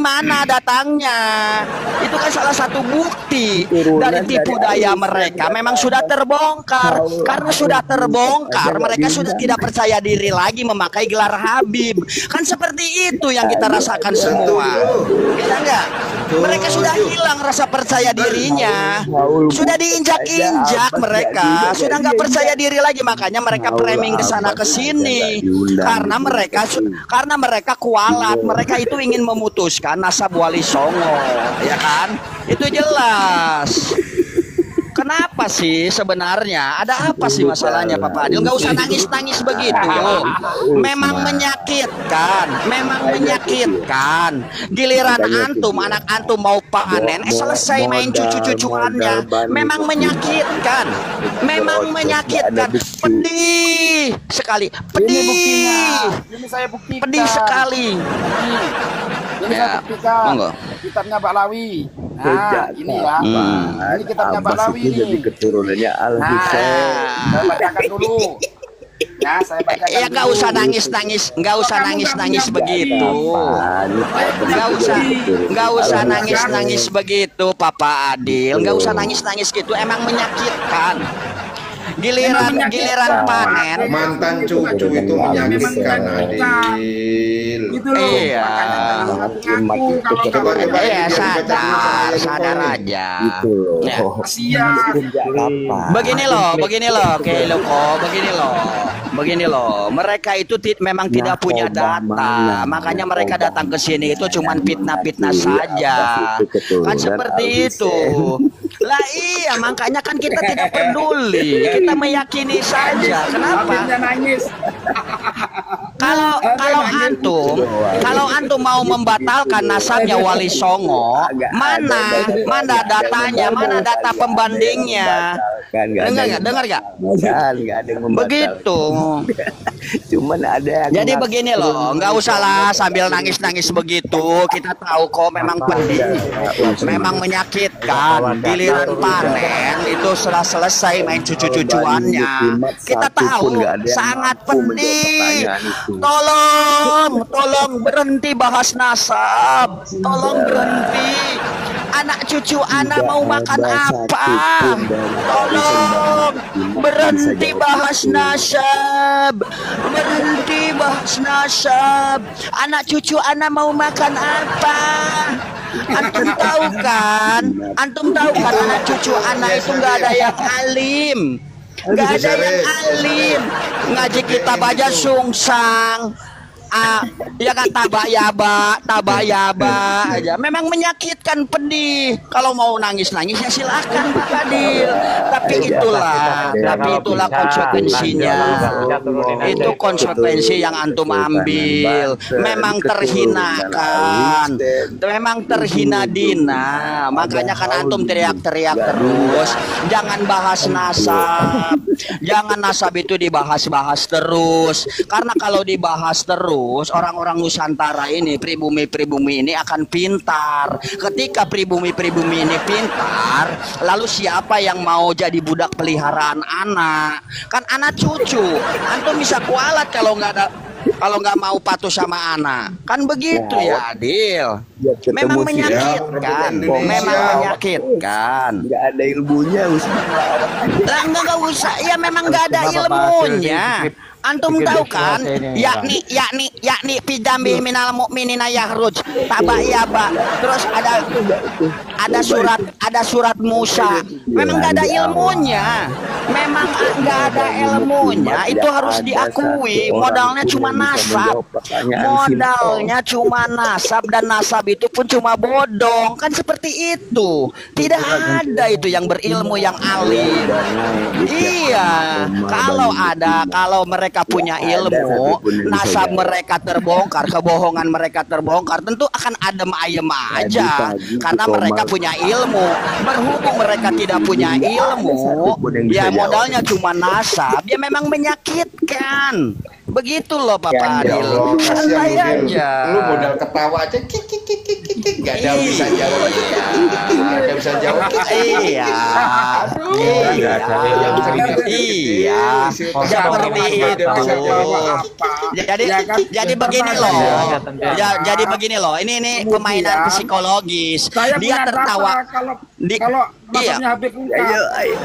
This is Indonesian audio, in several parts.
mana datangnya? Itu kan salah satu bukti dari tipu daya mereka memang sudah terbongkar. Karena sudah terbongkar, mereka sudah tidak percaya diri lagi memakai gelar Habib. Kan seperti itu yang kita rasakan semua. Iya enggak? Mereka sudah hilang rasa percaya dirinya. Sudah diinjak-injak mereka. Sudah nggak percaya diri lagi, makanya mereka framing ke sana ke sini. Karena mereka kualat, mereka itu ingin memutuskan nasab Wali Songo, ya kan? Itu jelas. Kenapa sih sebenarnya? Ada apa sih masalahnya, Pak Fadil? Nggak usah nangis-nangis begitu. Memang menyakitkan, memang menyakitkan. Giliran antum, anak antum mau panen, selesai main cucu-cucuannya. Memang menyakitkan, memang menyakitkan. Pedih sekali, pedih. Ini saya buktikan. Pedih sekali. Ini saya buktikan. Monggo. Kitabnya Ba'lawi. Nah, ini ya. Ini kitabnya Ba'lawi ini. Jadi keturunannya Al-Husain. Saya bacakan dulu. Ya, saya bacakan. Ya nggak usah nangis-nangis, nggak usah nangis-nangis begitu. Nggak usah nangis-nangis begitu, Papa Adil. Nggak usah nangis-nangis gitu. Emang menyakitkan. Giliran panen, mantan cucu itu menyakitkan, Adil. Gitu loh. Iya. Iya, sadar aja. Ya. Begini loh, begini loh. Mereka itu memang tidak punya data, makanya mereka datang ke sini itu cuman fitnah-fitnah saja. Kan seperti itu. Lah iya, makanya kan kita tidak peduli, kita meyakini saja. Kenapa? Kalau antum mau membatalkan nasabnya Wali Songo, mana datanya, mana data pembandingnya? Dengar nggak? Begitu. Cuman ada. Jadi begini loh, nggak usah lah sambil nangis-nangis begitu. Kita tahu kok memang pedih, memang menyakitkan. Giliran panen itu sudah selesai main cucu-cucuannya. Kita tahu sangat pedih. Tolong berhenti bahas nasab. Tolong berhenti. Anak cucu anak mau makan apa? Tolong berhenti bahas nasab. Berhenti bahas nasab. Anak cucu anak mau makan apa? Antum tahu kan? Anak cucu anak itu nggak ada yang alim. Nggak ada yang alim. Ngaji kitab aja sungsang. Ya kan tabayaba aja. Memang menyakitkan, pedih. Kalau mau nangis-nangis ya silakan Pak Fadil. Tapi itulah konsekuensinya. Itu konsekuensi yang antum ambil. Memang terhinakan. Memang terhina dina. Makanya kan antum teriak-teriak terus. Jangan bahas nasab. Jangan nasab itu dibahas-bahas terus. Karena kalau dibahas terus, orang-orang Nusantara ini, pribumi-pribumi ini akan pintar. Ketika pribumi-pribumi ini pintar, lalu siapa yang mau jadi budak peliharaan anak? Kan anak cucu. Antum bisa kualat kalau nggak mau patuh sama anak. Kan begitu ya, Adil. Memang menyakitkan. Memang menyakitkan. Nggak ada ilmunya, Lah nggak usah. Ya memang nggak ada ilmunya. Antum tahu kan, yakni pijambi minal mu'minina yahruj tabayaba. Terus ada surat Musa. Memang nggak ada ilmunya. Memang nggak ada ilmunya. Itu harus diakui. Modalnya cuma nasab. Dan nasab itu pun cuma bodong. Kan seperti itu. Tidak ada itu yang berilmu, yang alim. Iya. Kalau mereka punya ilmu, nasab mereka terbongkar, kebohongan mereka terbongkar, tentu akan adem ayem aja. Karena mereka punya ilmu. Berhubung mereka tidak punya ilmu, ya modalnya cuma nasab, ya memang menyakitkan. Begitu loh Pak Ya, Ya Adil. Allah, kasihan Santai lu, Dil. aja. Lu modal ketawa aja, gak ada yang bisa jawab. Gak ada yang bisa jawab. Iya. Aduh, Iya. yang bisa dijawab. Iya. Seperti itu. Jadi begini loh. Jadi begini loh. Ini permainan psikologis. Saya Dia punya tertawa. data kalau Di- kalau iya. maksudnya Habib ungkap. Ayo, ayo.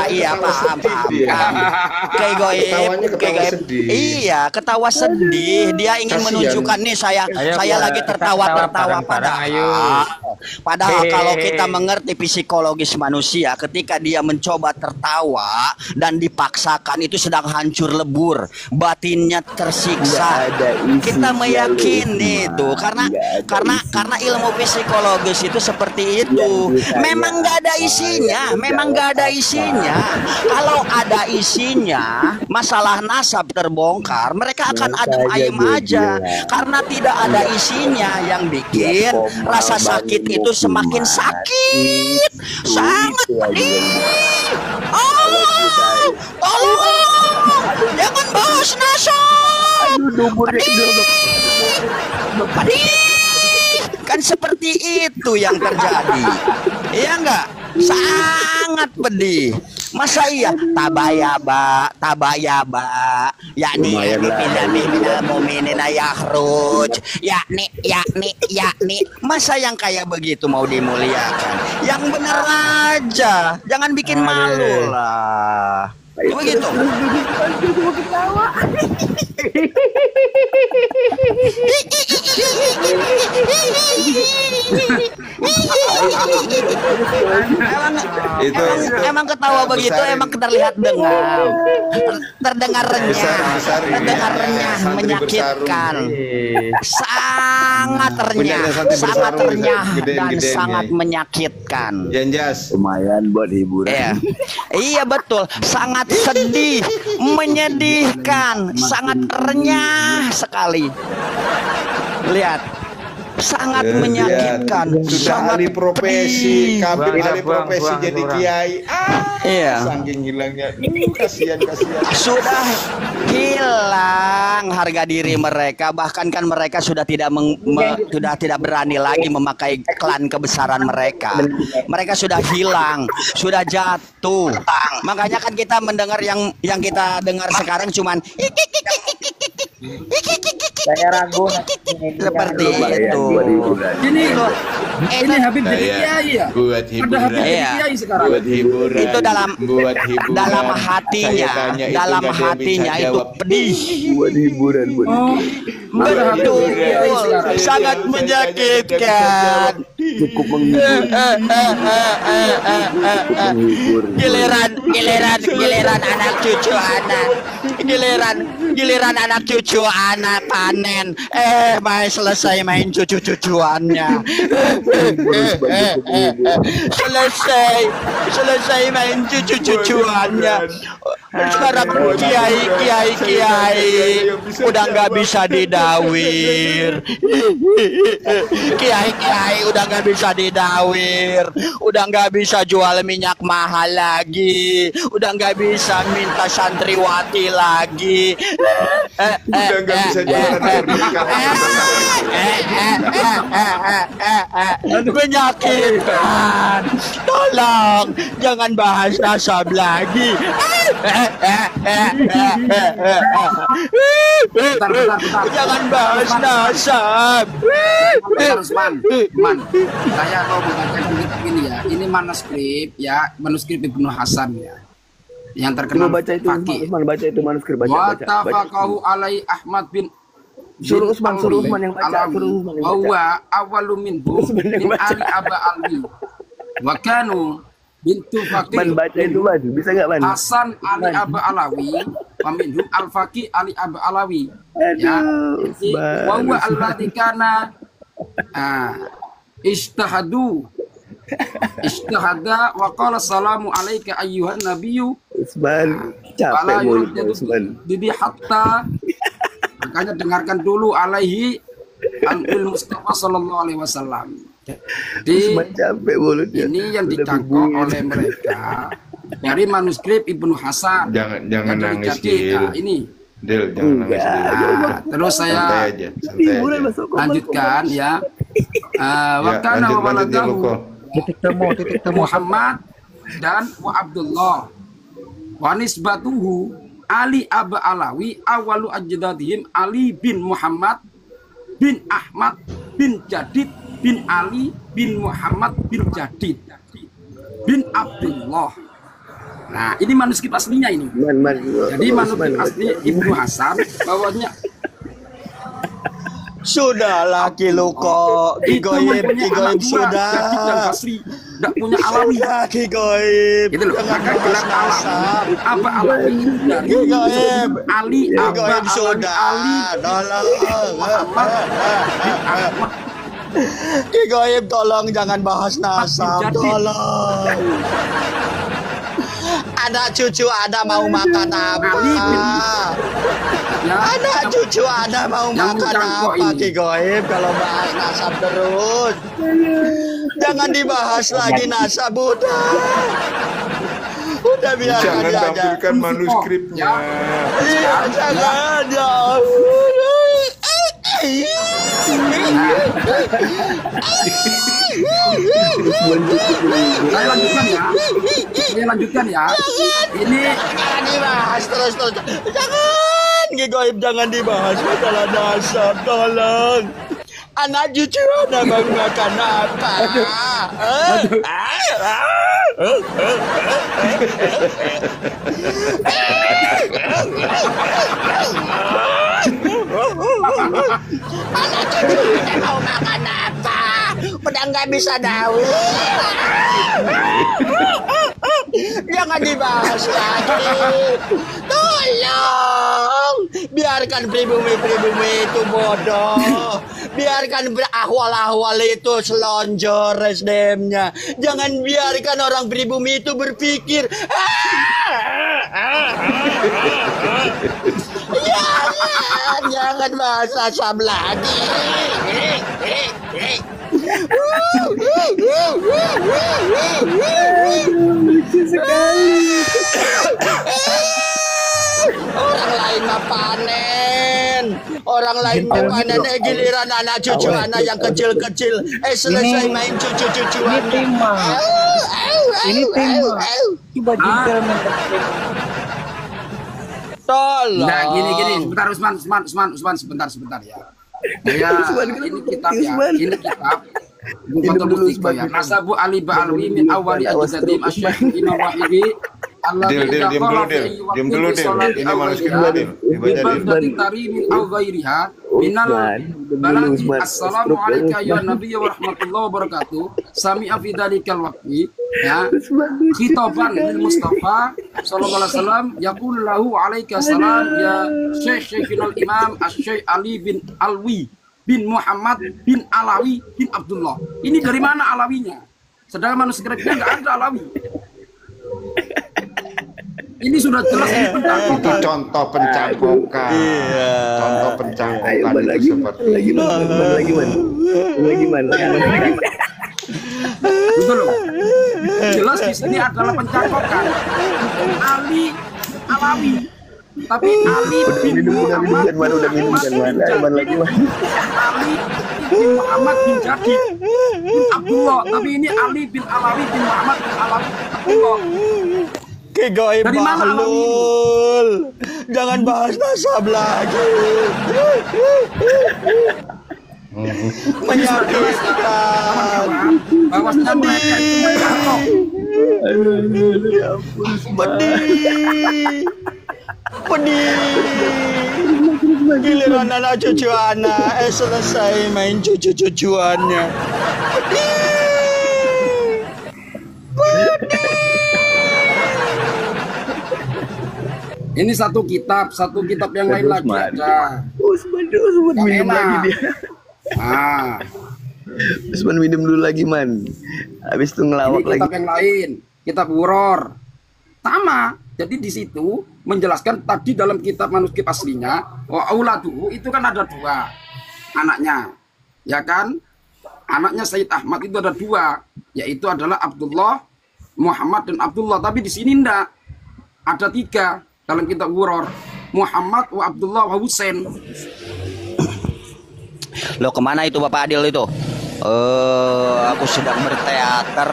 Iya, paham. Kayak goib, Ketawanya ketawa sedih. Iya, ketawa sedih. Dia ingin Kasihan. menunjukkan nih saya lagi tertawa padahal kalau kita mengerti psikologis manusia, ketika dia mencoba tertawa dan dipaksakan itu sedang hancur lebur, batinnya tersiksa. Nggak ada isinya, Kita meyakini Lukman. itu karena Nggak ada karena ilmu psikologis itu seperti itu. Memang nggak ada isinya, memang nggak ada isinya. Kalau ada isinya, masalah nasab terbongkar, mereka akan adem ayem aja. Karena tidak ada isinya yang bikin rasa sakit itu semakin sakit, sangat pedih. Oh, tolong, jangan bahas nasab. Pedih. Kan seperti itu yang terjadi. Iya enggak? Sangat pedih. Masa iya tabayaba yakni Lumayan lah. minal mu'minina yakhruj yakni masa yang kayak begitu mau dimuliakan? Yang benar aja, jangan bikin malu lah. Begitu. Emang ketawa begitu besarin. emang terlihat terdengar renyah, Besarin. terdengar renyah, Santri menyakitkan, sangat Punyanya renyah, santri sangat bersarung, renyah dan gedein-gedein, sangat Nyai. menyakitkan. Janjas. Lumayan buat hiburan. Iya, iya betul, sangat sedih, menyedihkan, sangat renyah sekali. Lihat, sangat menyakitkan, Sudah sangat alih profesi, pedih. kabir Buang, alih buang, profesi buang, jadi buang. kiai. Iya. Saking hilangnya. Kasihan. Sudah hilang harga diri mereka, bahkan kan mereka sudah sudah tidak berani lagi memakai klan kebesaran mereka. Mereka sudah hilang, sudah jatuh. Makanya kan kita mendengar yang kita dengar sekarang cuman Saya ragu. seperti Lumayan itu. buat hiburan. Ini Habib jadi kiai ya? Buat Ada Habib jadi Iya. kiai sekarang. Buat hiburan. Itu dalam Saya hatinya, tanya itu dalam nggak ada yang hatinya bisa itu jawab. pedih. Buat hiburan, buat Oh, hiburan. Betul, Saya sangat tanya, menyakitkan. Cukup menghibur. Menghibur. Giliran anak cucu anak, giliran anak cucu anak panen, main selesai main cucu-cucuannya. Selesai main cucu-cucuannya. Sekarang kiai udah nggak bisa didawir. Kiai udah nggak bisa didawir, udah nggak bisa jual minyak mahal lagi, udah nggak bisa minta santriwati lagi. Udah nggak bisa jualan pernikahan. Menyakitkan. Tolong jangan bahas nasab lagi. Jangan bahas nasab. Man, saya mau membacakan ini ya. Ini manuskrip Ibnu Hasan ya. Yang terkenal Coba baca itu, Faqih. Usman, baca itu manuskrip, baca. Watafaqahu alai Ahmad bin Suruh Usman yang baca, suruh Usman yang baca. Bahwa awalu minhum Usman yang min baca. ali aba alwi. Wa kanu bintu Man, baca Faqih itu, Man. Bisa nggak, Man? Hasan Ali Aba Alawi wa minhum Al-Faqih Ali Aba Alawi. Ya. Aduh, Usman. Wa huwa alladzi kana istahada wa qala assalamu alayka ayyuhan nabiyyu Usman, capek wala mulutnya, yurjadu Usman. bibi hatta. Makanya dengarkan dulu alaihi al Mustafa sallallahu alaihi wasallam. Jadi Usman capek mulutnya. ini yang Udah dicangkok bubuyun. oleh mereka dari manuskrip Ibnu Hasan. Jangan Jadi, nangis, nah, ini. Del, jangan nangis. Nah, terus saya Santai aja. lanjutkan ya. Wakana lanjut, wa lanjut, waladahu Luko. Titik temu. Muhammad dan wa Abdullah wa nisbatuhu Ali Aba Alawi awalu ajdadihim Ali bin Muhammad bin Ahmad bin Jadid bin Ali bin Muhammad bin Jadid bin Abdullah. Nah, ini manuskrip aslinya ini. Jadi manuskrip asli Ibnu Hasan bawahnya Sudahlah Kiluko, Ki itu Goib mempunyai anak dua, sudah. Jadid dan Basri, tidak punya Alawi. Sudah Ki Goib. Gitu loh. Jangan Maka bahas gelar Alawi, nasab. Aba Alawi itu dari Ki Goib. Ali Ki Aba Goib Alawi sudah. Ali Muhammad bin Ahmad. Ki Goib tolong jangan bahas nasab, Jadid. tolong. Anak cucu ada mau makan apa? Ali bin ya, Anak cucu ada mau yang makan mencangkok apa ini. Ki Goib kalau bahas nasab terus? Jangan dibahas lagi nasab udah biarkan Jangan dia aja. tampilkan manuskripnya. Iya, jangan ya. Saya lanjutkan ya. Ini Jangan dibahas terus. Jangan Ki Goib, jangan dibahas masalah nasab, tolong. Anak cucu ada mau makan apa? Anak cucu ada mau makan apa? Udah nggak bisa dawet. Jangan dibahas lagi. Tolong. Biarkan pribumi itu bodoh. Biarkan ahwal-ahwal itu selonjor SDM-nya. Jangan biarkan orang pribumi itu berpikir. Jangan bahas asam lagi. Orang lain mah panen, orang lain mah panen. Giliran anak cucu anak yang kecil-kecil, selesai main cucu-cucuan. Ini tema. Ini tema. Coba juga Tolong. nah gini sebentar Usman sebentar ya. Ya, ini kitab ya. Ini kitab Bukatul Mustika ya. Nasabu Ali Ba'alwi min awali ajdadim asyik Imam Wahidi. Del, diam dulu, Del. Ini manuskripnya, Del. Dibaca, Del. Tarimin aw ghairiha minal balagi. Assalamu alayka ya Nabi wa rahmatullahi wa barakatuh. Sami'a fi dalikal waqti ya. Khitaban lil Mustafa sallallahu alaihi wasallam yaqulu lahu alayka salam ya Syekhul Imam Asy-Syaikh Ali bin Alwi bin Muhammad bin Alawi bin Abdullah. Ini dari mana Alawinya? Sedangkan manuskripnya enggak ada Alawi. Ini sudah jelas ini Itu pencangkokan. contoh pencangkokan. Iya. Contoh pencangkokan itu seperti itu. Betul loh. Jelas di sini adalah pencangkokan. Ali Alawi. Tapi Ali bin Muhammad bin Ali bin Muhammad bin Jadid bin Abdullah. Tapi ini Ali bin Alawi bin Muhammad bin Alawi bin Abdullah. Ki Goib Dari mana Bahlul. Jangan bahas nasab lagi. Menyakitkan. Bahwasanya mereka itu mencangkok. Pedih. Giliran anak cucu anak selesai main cucu-cucuannya. Ini satu kitab yang lain lagi ada. Usman minum enak. lagi dia. Ah, Usman minum dulu lagi, Man. Habis itu ini ngelawak lagi. kitab yang lain, kitab Wuror. Sama. Jadi di situ menjelaskan tadi dalam kitab manuskrip aslinya, auladuhu itu kan ada dua anaknya. Ya kan? Anaknya Sayyid Ahmad itu ada dua, yaitu adalah Abdullah Muhammad dan Abdullah, tapi di sini ndak. Ada 3 dalam kitab Ghuror. Muhammad wa Abdullah wa Husain. Loh, kemana itu Bapak Adil itu? Aku sedang berteater.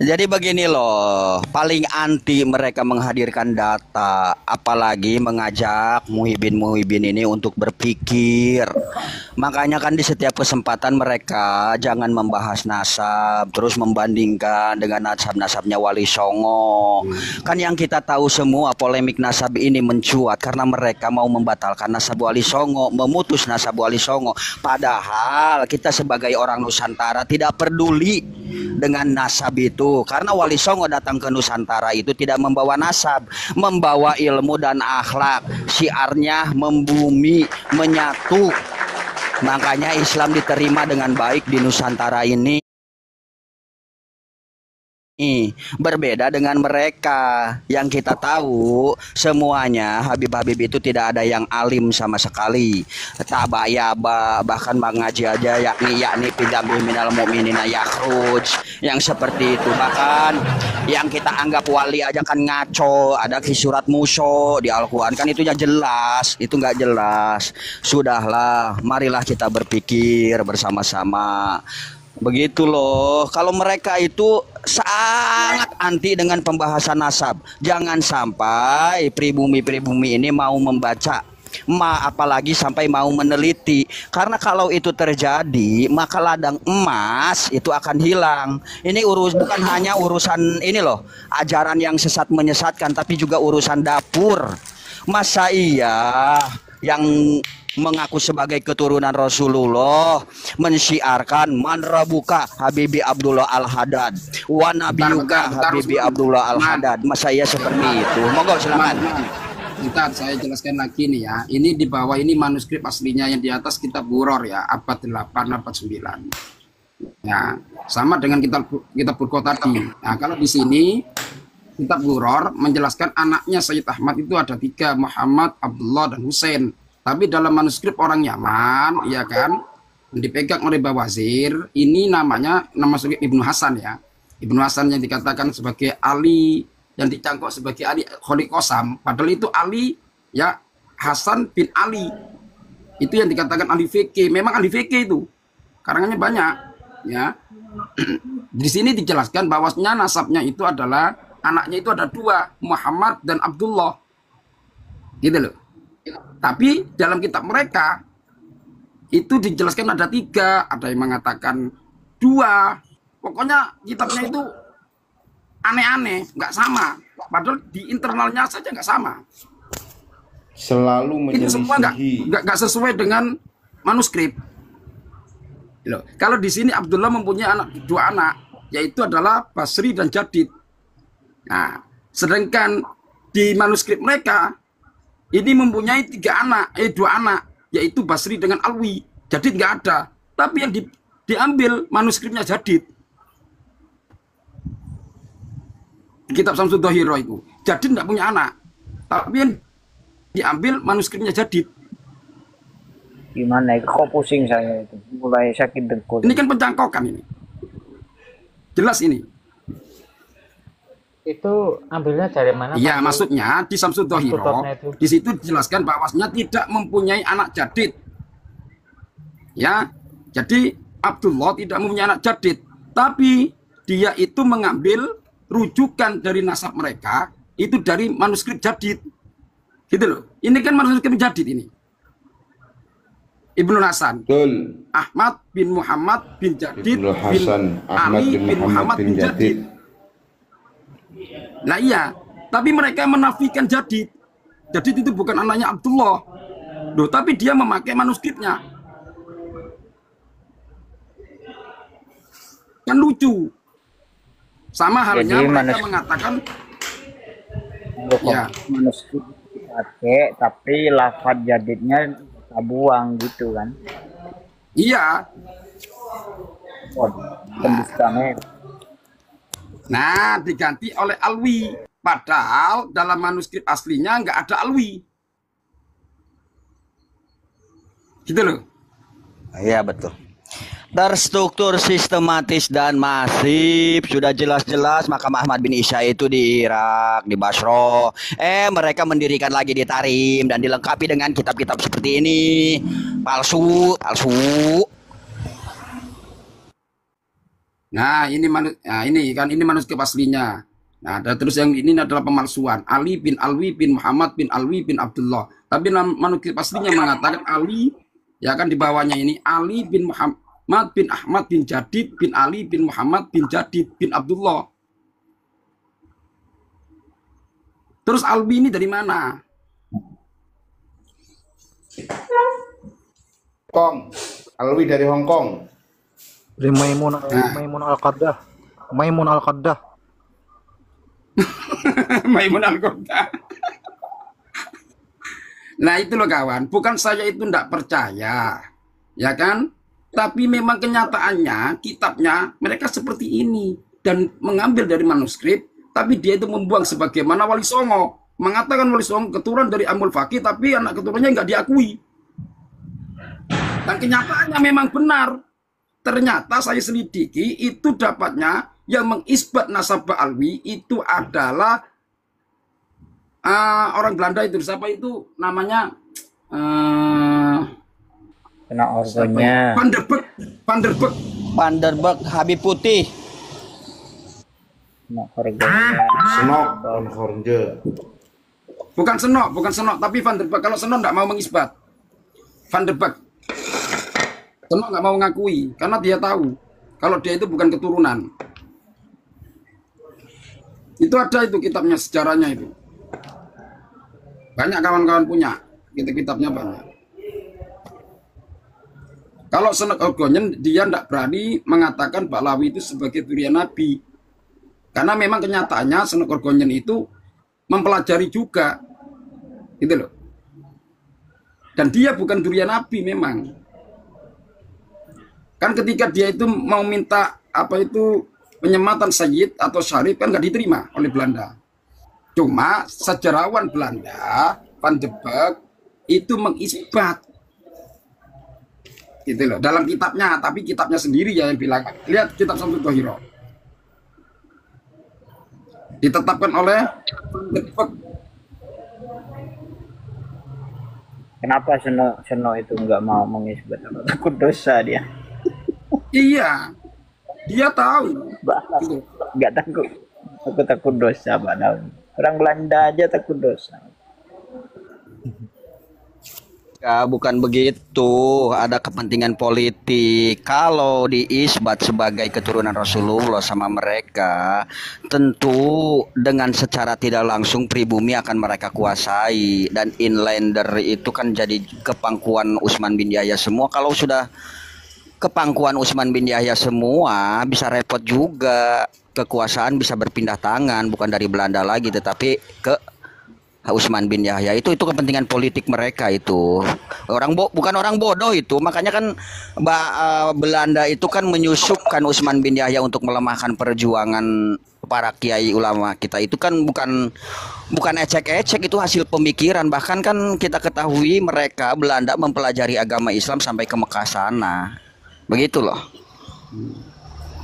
Jadi begini loh, paling anti mereka menghadirkan data, apalagi mengajak muhibin ini untuk berpikir. Makanya kan di setiap kesempatan mereka jangan membahas nasab, terus membandingkan dengan nasab-nasabnya Wali Songo. Kan yang kita tahu semua polemik nasab ini mencuat karena mereka mau membatalkan nasab Wali Songo, memutus nasab Wali Songo. Padahal kita sebagai orang Nusantara tidak peduli dengan nasab itu, karena Wali Songo datang ke Nusantara itu tidak membawa nasab, membawa ilmu dan akhlak. Syiarnya membumi, menyatu. Makanya Islam diterima dengan baik di Nusantara ini. Berbeda dengan mereka yang kita tahu semuanya Habib-habib itu tidak ada yang alim sama sekali, tabayaba, bahkan mengaji aja yakni pidambi minal mu'minina yakhruj, yang seperti itu. Bahkan yang kita anggap wali aja kan ngaco, ada surat muso di Al-Quran, kan itunya jelas, itu nggak jelas. Sudahlah, marilah kita berpikir bersama-sama. Begitu loh, kalau mereka itu sangat anti dengan pembahasan nasab. Jangan sampai pribumi-pribumi ini mau membaca, apalagi sampai mau meneliti. Karena kalau itu terjadi, maka ladang emas itu akan hilang. Ini bukan hanya urusan ini loh, ajaran yang sesat menyesatkan, tapi juga urusan dapur. Masa iya yang mengaku sebagai keturunan Rasulullah mensyiarkan man rabuka Habibi Abdullah Al-Haddad wa nabiyuka Habibi Abdullah Al-Haddad? Masa iya seperti itu? Monggo silakan. Bentar, saya jelaskan lagi nih ya. Ini di bawah ini manuskrip aslinya, yang di atas kitab Ghuror ya, abad 8, abad 9. Ya, sama dengan kitab Burqoh tadi. Nah, kalau di sini kitab Ghuror menjelaskan anaknya Sayyid Ahmad itu ada 3, Muhammad, Abdullah, dan Husain. Tapi dalam manuskrip orang Yaman, ya kan, dipegang oleh Bawazir, ini nama Ibnu Hasan ya. Ibnu Hasan yang dikatakan sebagai Ali, yang dicangkok sebagai Ali Kholi Qasam, padahal itu Ali ya, Hasan bin Ali. Itu yang dikatakan Ali Fikih. Memang Ali Fikih itu karangannya banyak ya. Di sini dijelaskan bahwasanya nasabnya itu adalah, anaknya itu ada 2, Muhammad dan Abdullah. Gitu loh. Tapi dalam kitab mereka itu dijelaskan ada 3, ada yang mengatakan 2. Pokoknya kitabnya itu aneh-aneh, nggak sama. Padahal di internalnya saja nggak sama. Selalu menyelisihi. Itu semua nggak sesuai dengan manuskrip. Loh, kalau di sini Abdullah mempunyai 2 anak, yaitu adalah Basri dan Jadid. Nah, sedangkan di manuskrip mereka ini mempunyai 2 anak, yaitu Basri dengan Alwi. Jadid nggak ada, tapi yang diambil manuskripnya Jadid. Di kitab Samsud Dhahirah itu, Jadid nggak punya anak, tapi yang diambil manuskripnya Jadid. Gimana ya? Kok pusing saya itu, mulai sakit dengkul. Ini kan pencangkokan ini, jelas ini. Itu ambilnya dari mana? Iya, maksudnya di Samsud Dhahirah, di situ dijelaskan bahwasanya tidak mempunyai anak Jadid. Ya, jadi Abdullah tidak mempunyai anak Jadid, tapi dia itu mengambil rujukan dari nasab mereka itu dari manuskrip Jadid. Gitu loh. Ini kan manuskrip Jadid ini. Ibnu Hasan, Betul. Ahmad bin Muhammad bin Jadid, Ibnu Hasan, Ahmad Ali bin Muhammad bin Jadid. Nah iya, tapi mereka menafikan Jadid. Jadid itu bukan anaknya Abdullah. Loh, tapi dia memakai manuskripnya. Kan lucu. Sama halnya Jadi mereka mengatakan ya, manuskrip dipakai, tapi lafaz Jadidnya kita buang gitu kan. iya. Pendustaannya. Nah, diganti oleh Alwi. Padahal dalam manuskrip aslinya nggak ada Alwi. Gitu loh. Iya betul. terstruktur, sistematis dan masif. Sudah jelas-jelas makam Ahmad bin Isa itu di Irak, di Basro. Mereka mendirikan lagi di Tarim dan dilengkapi dengan kitab-kitab seperti ini. Palsu, palsu. Nah, ini manuskrip aslinya. Nah, dan terus yang ini adalah pemalsuan. Ali bin Alwi bin Muhammad bin Alwi bin Abdullah. Tapi manuskrip aslinya mengatakan Ali, ya kan di bawahnya ini Ali bin Muhammad bin Ahmad bin Jadid bin Ali bin Muhammad bin Jadid bin Abdullah. Terus Alwi ini dari mana? Kong. Alwi dari Hong Kong. Dari Maimun Al-Qaddah. Maimun Al-Qaddah. Maimun Al-Qaddah. Nah itu loh kawan, bukan saya itu tidak percaya, ya kan? Tapi memang kenyataannya, kitabnya mereka seperti ini dan mengambil dari manuskrip, tapi dia itu membuang sebagaimana Wali Songo mengatakan Wali Songo keturunan dari Amul Faqih, tapi anak keturunannya nggak diakui. Dan kenyataannya memang benar. Ternyata saya selidiki itu dapatnya yang mengisbat nasabah Alwi itu adalah orang Belanda itu, siapa itu namanya? Kena orgonya. Van der Berg, Habib Putih. Kena orgonya. Senok dan Hornje. bukan Senok, tapi Van der Berg. Kalau Senok nggak mau mengisbat, Van der Berg. Senok nggak mau mengakui karena dia tahu kalau dia itu bukan keturunan. Itu ada itu kitabnya, sejarahnya itu. Banyak kawan-kawan punya, kitabnya banyak. Kalau Senok Orgonyen, dia tidak berani mengatakan Bahlawi itu sebagai durian Nabi. Karena memang kenyataannya Senok Orgonyen itu mempelajari juga. Gitu loh. Dan dia bukan durian Nabi memang. Kan ketika dia itu mau minta penyematan Sayyid atau Syarif kan nggak diterima oleh Belanda. Cuma sejarawan Belanda, Van der Berg, itu mengisbat. Gitu loh, dalam kitabnya, tapi kitabnya sendiri ya yang bilang. Lihat kitab Samsul Tohiro. Ditetapkan oleh Van der Berg. Kenapa Seno itu nggak mau mengisbat? Takut dosa dia. Iya, dia tahu. Gitu. Nggak takut. Aku takut dosa, Pak Daun. Orang Belanda aja takut dosa. Ya, bukan begitu. Ada kepentingan politik. Kalau diisbat sebagai keturunan Rasulullah sama mereka, tentu dengan secara tidak langsung pribumi akan mereka kuasai. Dan inlander itu kan jadi kepangkuan Utsman bin Yahya semua. Kalau sudah kepangkuan Utsman bin Yahya semua, bisa repot juga. Kekuasaan bisa berpindah tangan, bukan dari Belanda lagi, tetapi ke Utsman bin Yahya. Itu kepentingan politik mereka itu. Bukan orang bodoh itu. Makanya kan Belanda itu kan menyusupkan Utsman bin Yahya untuk melemahkan perjuangan para kiai ulama kita. Itu kan bukan ecek-ecek, itu hasil pemikiran. Bahkan kan kita ketahui mereka Belanda mempelajari agama Islam sampai ke Mekah sana. Begitu loh.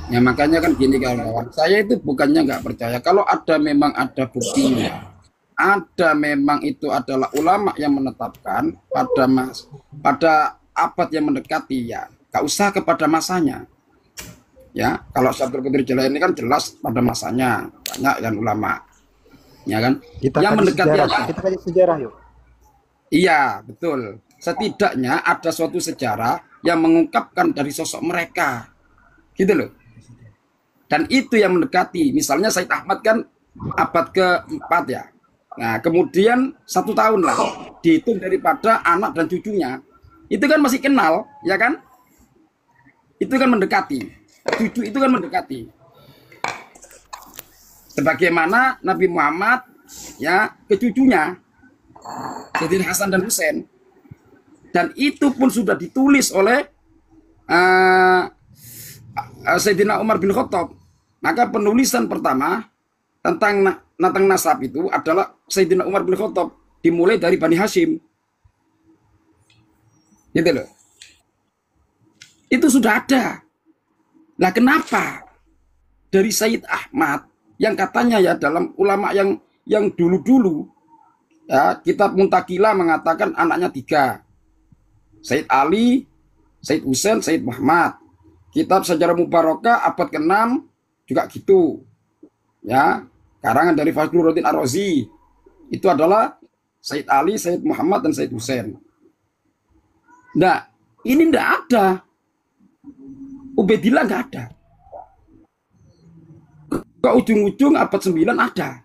Ya makanya kan gini kawan-kawan, saya itu bukannya nggak percaya. Kalau memang ada buktinya, ada memang itu adalah ulama yang menetapkan pada abad yang mendekati, ya nggak usah kepada masanya. Ya, kalau Syabdul Qadir Jailani ini kan jelas pada masanya, banyak kan ulama, ya kan? Yang mendekati kita kaji sejarah yuk. Iya betul. Setidaknya ada suatu sejarah yang mengungkapkan dari sosok mereka, gitu loh. Dan itu yang mendekati. Misalnya Said Ahmad kan abad ke-4 ya. Nah kemudian 1 tahun lah dihitung daripada anak dan cucunya. Itu kan masih kenal, ya kan? Itu kan mendekati. Cucu itu kan mendekati. Sebagaimana Nabi Muhammad ya ke cucunya Sayyidina Hasan dan Husain. Dan itu pun sudah ditulis oleh Sayyidina Umar bin Khattab. Maka penulisan pertama tentang nasab itu adalah Sayyidina Umar bin Khattab, dimulai dari Bani Hashim. Gitu loh. Itu sudah ada. Nah, kenapa dari Sayyid Ahmad yang katanya ya dalam ulama yang dulu-dulu ya, kitab Muntakila mengatakan anaknya 3. Sayyid Ali, Sayyid Husain, Sayyid Muhammad. Kitab Sejarah Mubarakah abad ke-6 juga gitu. Ya, karangan dari Fakhruddin Ar-Razi. Itu adalah Sayyid Ali, Sayyid Muhammad, dan Sayyid Husain. Nah, ini enggak ada. Ubaidillah enggak ada. Ke ujung-ujung abad 9 ada.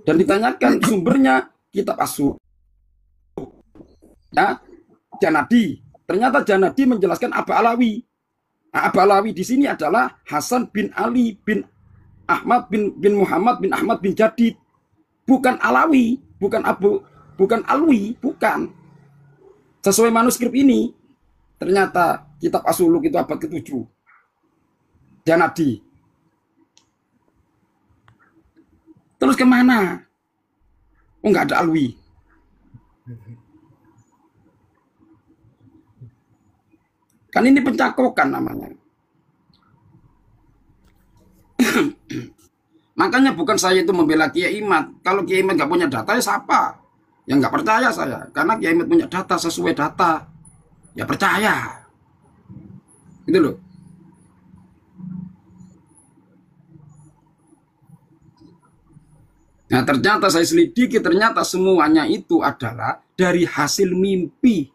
Dan ditanyakan sumbernya kitab As-Sur. Ya, Janadi. Ternyata Janadi menjelaskan Aba Alawi. Nah, Aba Alawi di sini adalah Hasan bin Ali bin Ahmad bin Muhammad bin Ahmad bin Jadid. Bukan Alawi, bukan Alwi, bukan. Sesuai manuskrip ini, ternyata kitab As-Suluk itu abad ke-7. Janadi. Terus kemana? Oh, nggak ada Alwi. Kan ini pencakokan namanya. Makanya bukan saya itu membela Kiai Imad. Kalau Kiai Imad nggak punya data, ya siapa? Yang nggak percaya saya. Karena Kiai Imad punya data sesuai data. Ya percaya. Gitu loh. Nah, ternyata saya selidiki, ternyata semuanya itu adalah dari hasil mimpi.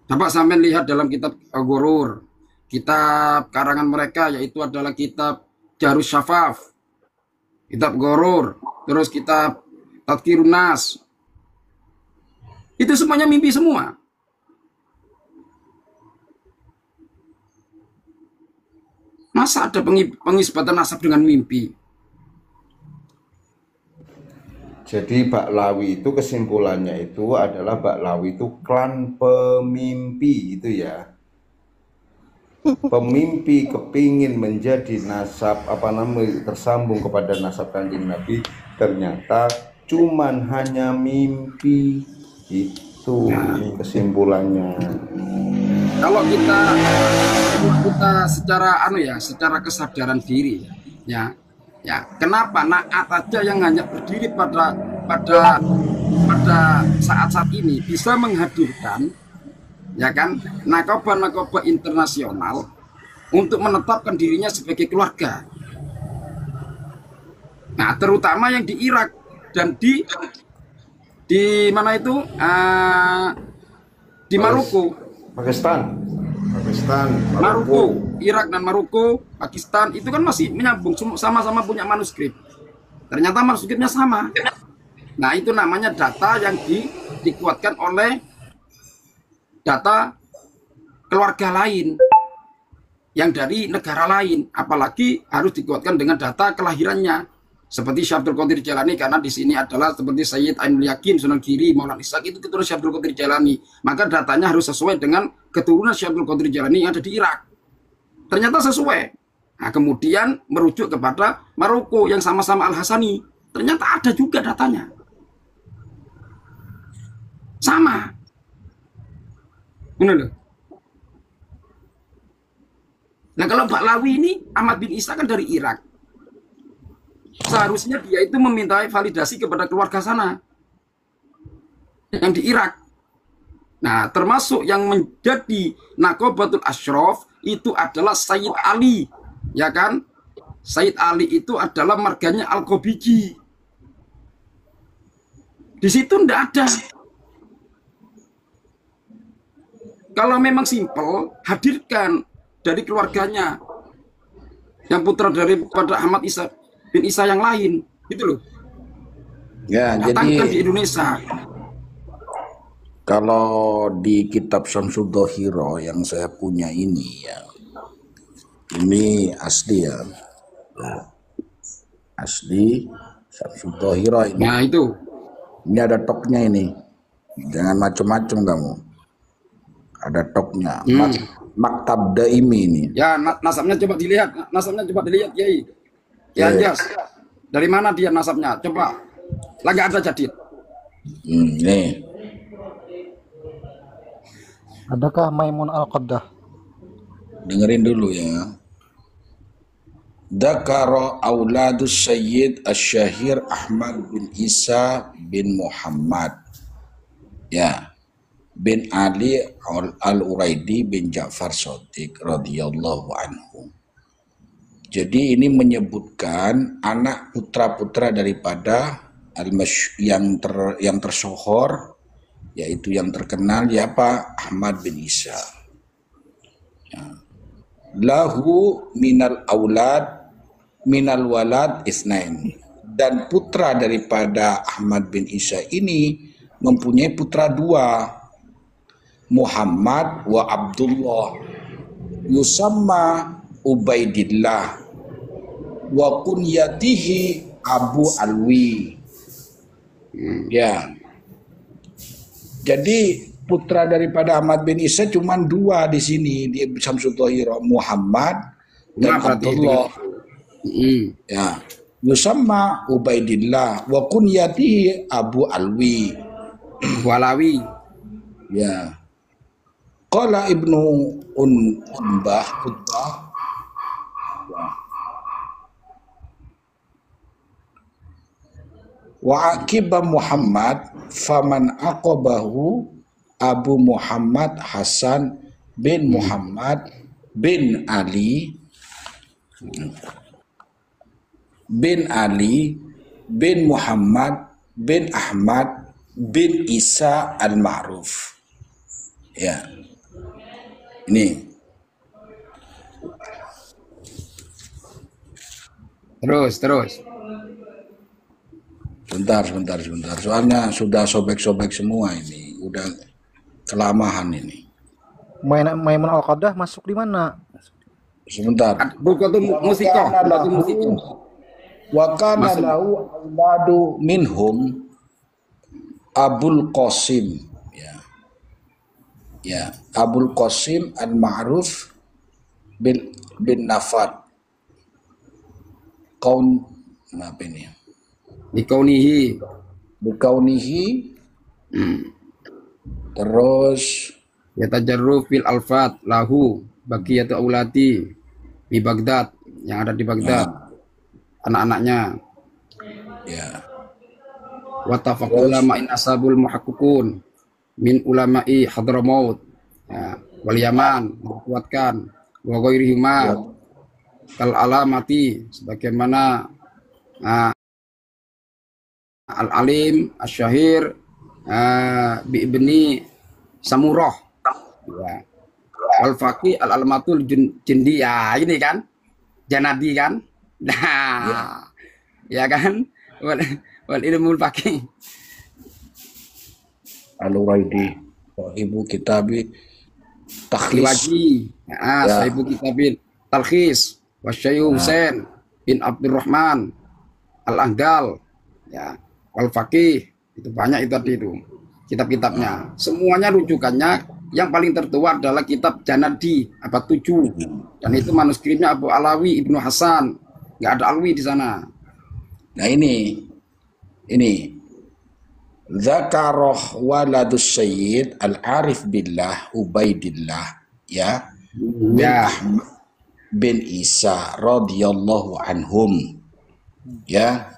Bapak sampai lihat dalam kitab Al-Ghurur, kitab karangan mereka, yaitu adalah kitab Jarus Syafaf, kitab Ghurur, terus kitab Tadhkirun Nas. Itu semuanya mimpi semua. Masa ada pengisbatan nasab dengan mimpi? Jadi Baklawi itu kesimpulannya itu adalah Baklawi itu klan pemimpi gitu ya. Pemimpi kepingin menjadi nasab tersambung kepada nasab Kanjeng Nabi, ternyata cuman hanya mimpi. Itu kesimpulannya. Kalau kita secara kesadaran diri ya. Ya, kenapa naat aja yang hanya berdiri pada saat-saat ini bisa menghadirkan ya kan nakoba internasional untuk menetapkan dirinya sebagai keluarga. Nah, terutama yang di Irak dan di mana itu di Maroko, Maroko, Irak dan Maroko, Pakistan itu kan masih menyambung, sama-sama punya manuskrip. Ternyata manuskripnya sama. Nah, itu namanya data yang dikuatkan oleh data keluarga lain yang dari negara lain, apalagi harus dikuatkan dengan data kelahirannya. Seperti Syekh Abdul Qadir Jailani, karena di sini adalah seperti Sayyid Ainul Yakin, Sunan Giri, Maulana Ishaq, itu keturunan Syekh Abdul Qadir Jailani. Maka datanya harus sesuai dengan keturunan Syekh Abdul Qadir Jailani yang ada di Irak. Ternyata sesuai. Nah, kemudian merujuk kepada Maroko yang sama-sama Al-Hasani. Ternyata ada juga datanya. Sama. Benar loh. Nah, kalau Baklawi ini, Ahmad bin Isa kan dari Irak. Seharusnya dia itu memintai validasi kepada keluarga sana yang di Irak. Nah, termasuk yang menjadi Nakobatul Ashraf itu adalah Sayyid Ali, ya kan? Sayyid Ali itu adalah marganya Al-Qobiji. Di situ ndak ada. Kalau memang simpel, hadirkan dari keluarganya yang putra daripada Ahmad bin Isa yang lain, gitu loh. Ya, datangkan jadi di Indonesia. Kalau di kitab Syamsul Dohiro yang saya punya ini ya, ini asli ya, asli Syamsul Dohiro ini. Nah itu. Ini ada toknya ini, jangan macam-macam kamu. Ada toknya. Maktab Daimi ini. Ya, nasabnya coba dilihat, Kiai. Ya, yes. Dari mana dia nasabnya? Coba. Lagi ada Jadid. Nih. Adakah Maimun Al-Qaddah? Dengerin dulu ya. Dzakara auladus Sayyid Asy-Syahir Ahmad bin Isa bin Muhammad. Ya. Bin Ali Al-Uraidi bin Ja'far Shadiq radhiyallahu anhu. Jadi ini menyebutkan anak putra-putra daripada yang tersohor, yaitu yang terkenal ya Pak Ahmad bin Isa. Ya. Lahu minal walad isnain, dan putra daripada Ahmad bin Isa ini mempunyai putra dua, Muhammad wa Abdullah, yusamma Ubaidillah wa kunyatihi Abu Alwi. Ya. Jadi putra daripada Ahmad bin Isa cuma dua di sini di Syamsul Thahira, Muhammad dan Abdullah. Ya. Yusamma Ubaidillah wa kunyatihi Abu Alwi. Walawi. Ya. Qala Ibnu Unbah wa aqiba Muhammad faman aqabahu Abu Muhammad Hasan bin Muhammad bin Ali bin Muhammad bin Ahmad bin Isa al-Ma'ruf. Ya. Ini. Terus. Sebentar. Soalnya sudah sobek-sobek semua ini. Udah kelamahan ini. Maimun Al-Qaddah masuk di mana? Sebentar. Buku musiko. Wa kana lahu auladu minhum Abul Qasim. Ya, Abul Qasim al-Ma'ruf bin Nafad. Apa ini? Bikaunihi. Terus Yatajarruf fil alfat lahu baqiyatu aulati di Baghdad, yang ada di Baghdad. Anak-anaknya. Ya. Wa tafaqula ma'in ashabul muhakkikun min ulama'i Hadramaut, ya, wal Yaman, menguatkan wa ghairihima kal alamati, sebagaimana al-alim asy-syahir bi ibni Samurah, ya, wal faqih al-alamatul jindi, ya ini kan Janadi kan, nah ya kan, wal ilmul faqih Al-Uraidi Sahibu Kitabi Takhlis. Sahibu Kitabil Talkhis wa Syekh Husain bin Abdurrahman Al-Anggal, ya, wal Faqih, itu banyak itu tadi itu kitab-kitabnya. Semuanya rujukannya yang paling tertua adalah kitab Janadi abad 7, dan itu manuskripnya Abu Alawi Ibnu Hasan, nggak ada Alwi di sana. Nah ini Zakarah waladus Sayyid Al-Arif Billah Ubaidillah, ya, bin Ahmad bin Isa radhiyallahu anhum, ya.